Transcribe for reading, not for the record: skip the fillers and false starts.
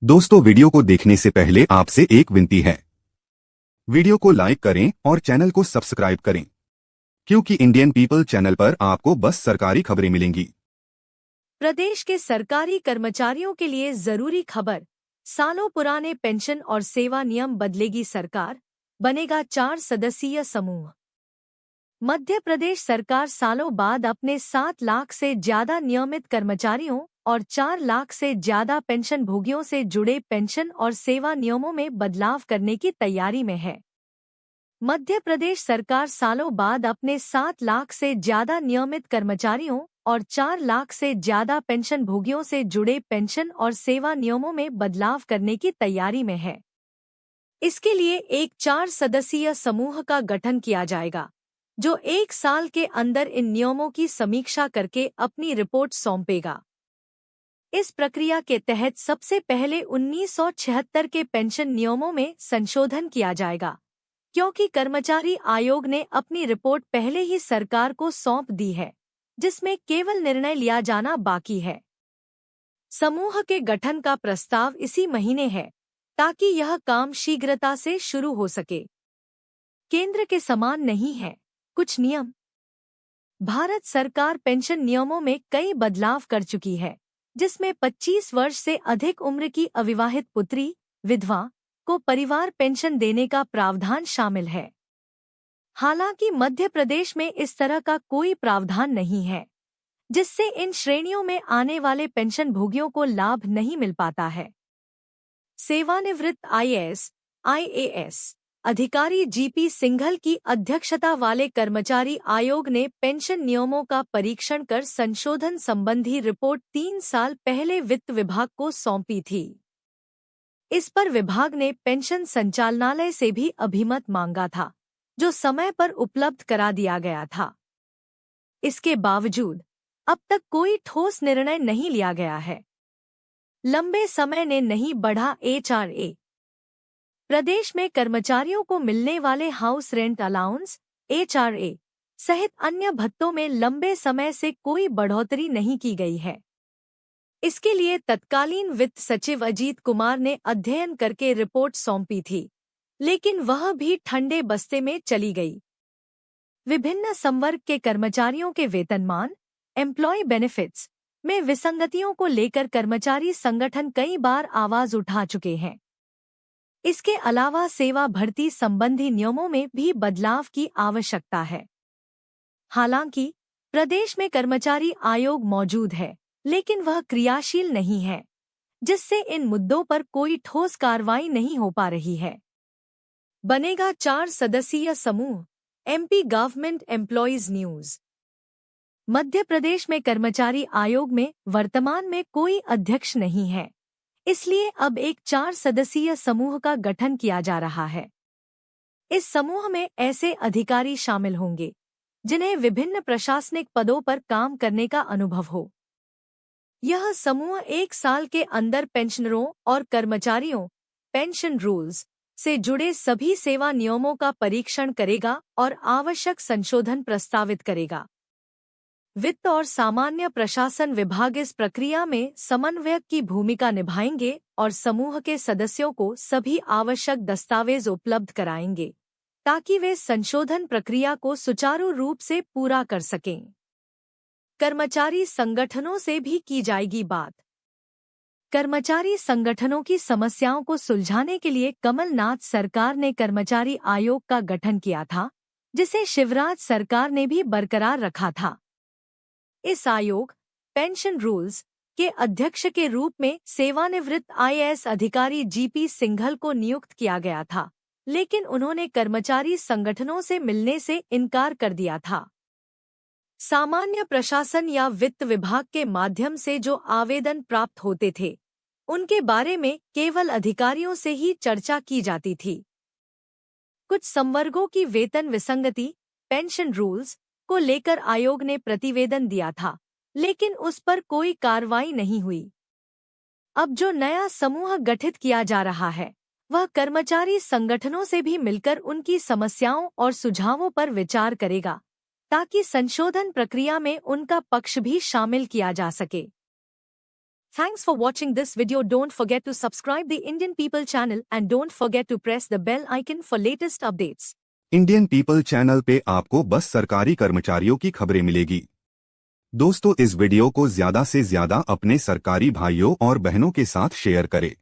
दोस्तों, वीडियो को देखने से पहले आपसे एक विनती है। वीडियो को लाइक करें और चैनल को सब्सक्राइब करें, क्योंकि इंडियन पीपल चैनल पर आपको बस सरकारी खबरें मिलेंगी। प्रदेश के सरकारी कर्मचारियों के लिए जरूरी खबर। सालों पुराने पेंशन और सेवा नियम बदलेगी सरकार, बनेगा 4 सदस्यीय समूह। मध्य प्रदेश सरकार सालों बाद अपने 7 लाख से ज्यादा नियमित कर्मचारियों और 4 लाख से ज्यादा पेंशन भोगियों से जुड़े पेंशन और सेवा नियमों में बदलाव करने की तैयारी में है। मध्य प्रदेश सरकार सालों बाद अपने 7 लाख से ज्यादा नियमित कर्मचारियों और 4 लाख से ज्यादा पेंशन भोगियों से जुड़े पेंशन और सेवा नियमों में बदलाव करने की तैयारी में है। इसके लिए एक 4 सदस्यीय समूह का गठन किया जाएगा, जो 1 साल के अंदर इन नियमों की समीक्षा करके अपनी रिपोर्ट सौंपेगा। इस प्रक्रिया के तहत सबसे पहले 1976 के पेंशन नियमों में संशोधन किया जाएगा, क्योंकि कर्मचारी आयोग ने अपनी रिपोर्ट पहले ही सरकार को सौंप दी है, जिसमें केवल निर्णय लिया जाना बाकी है। समूह के गठन का प्रस्ताव इसी महीने है, ताकि यह काम शीघ्रता से शुरू हो सके। केंद्र के समान नहीं है कुछ नियम। भारत सरकार पेंशन नियमों में कई बदलाव कर चुकी है, जिसमें 25 वर्ष से अधिक उम्र की अविवाहित पुत्री, विधवा को परिवार पेंशन देने का प्रावधान शामिल है। हालांकि मध्य प्रदेश में इस तरह का कोई प्रावधान नहीं है, जिससे इन श्रेणियों में आने वाले पेंशन भोगियों को लाभ नहीं मिल पाता है। सेवानिवृत्त आईएएस, आईएएस अधिकारी जीपी सिंघल की अध्यक्षता वाले कर्मचारी आयोग ने पेंशन नियमों का परीक्षण कर संशोधन संबंधी रिपोर्ट 3 साल पहले वित्त विभाग को सौंपी थी। इस पर विभाग ने पेंशन संचालनालय से भी अभिमत मांगा था, जो समय पर उपलब्ध करा दिया गया था। इसके बावजूद अब तक कोई ठोस निर्णय नहीं लिया गया है। लंबे समय ने नहीं बढ़ा एचआरए। प्रदेश में कर्मचारियों को मिलने वाले हाउस रेंट अलाउंस, एचआरए सहित अन्य भत्तों में लंबे समय से कोई बढ़ोतरी नहीं की गई है। इसके लिए तत्कालीन वित्त सचिव अजीत कुमार ने अध्ययन करके रिपोर्ट सौंपी थी, लेकिन वह भी ठंडे बस्ते में चली गई। विभिन्न संवर्ग के कर्मचारियों के वेतनमान, एम्प्लॉय बेनिफिट्स में विसंगतियों को लेकर कर्मचारी संगठन कई बार आवाज उठा चुके हैं। इसके अलावा सेवा भर्ती संबंधी नियमों में भी बदलाव की आवश्यकता है। हालांकि प्रदेश में कर्मचारी आयोग मौजूद है, लेकिन वह क्रियाशील नहीं है, जिससे इन मुद्दों पर कोई ठोस कार्रवाई नहीं हो पा रही है। बनेगा 4 सदस्यीय समूह। MP government employees news. Madhya Pradesh में कर्मचारी आयोग में वर्तमान में कोई अध्यक्ष नहीं है, इसलिए अब एक 4 सदस्यीय समूह का गठन किया जा रहा है। इस समूह में ऐसे अधिकारी शामिल होंगे जिन्हें विभिन्न प्रशासनिक पदों पर काम करने का अनुभव हो। यह समूह 1 साल के अंदर पेंशनरों और कर्मचारियों पेंशन रूल्स से जुड़े सभी सेवा नियमों का परीक्षण करेगा और आवश्यक संशोधन प्रस्तावित करेगा। वित्त और सामान्य प्रशासन विभाग इस प्रक्रिया में समन्वयक की भूमिका निभाएंगे और समूह के सदस्यों को सभी आवश्यक दस्तावेज उपलब्ध कराएंगे, ताकि वे संशोधन प्रक्रिया को सुचारू रूप से पूरा कर सकें। कर्मचारी संगठनों से भी की जाएगी बात। कर्मचारी संगठनों की समस्याओं को सुलझाने के लिए कमलनाथ सरकार ने कर्मचारी आयोग का गठन किया था, जिसे शिवराज सरकार ने भी बरकरार रखा था। इस आयोग पेंशन रूल्स के अध्यक्ष के रूप में सेवानिवृत्त आईएएस अधिकारी जीपी सिंघल को नियुक्त किया गया था, लेकिन उन्होंने कर्मचारी संगठनों से मिलने से इनकार कर दिया था। सामान्य प्रशासन या वित्त विभाग के माध्यम से जो आवेदन प्राप्त होते थे, उनके बारे में केवल अधिकारियों से ही चर्चा की जाती थी। कुछ संवर्गों की वेतन विसंगति, पेंशन रूल्स को लेकर आयोग ने प्रतिवेदन दिया था, लेकिन उस पर कोई कार्रवाई नहीं हुई। अब जो नया समूह गठित किया जा रहा है, वह कर्मचारी संगठनों से भी मिलकर उनकी समस्याओं और सुझावों पर विचार करेगा, ताकि संशोधन प्रक्रिया में उनका पक्ष भी शामिल किया जा सके। Thanks for watching this video. Don't forget to subscribe the Indian People channel and don't forget to press the bell icon for latest updates. Indian people channel पे आपको बस सरकारी कर्मचारियों की खबरें मिलेगी। दोस्तों, इस वीडियो को ज्यादा से ज्यादा अपने सरकारी भाइयों और बहनों के साथ शेयर करें।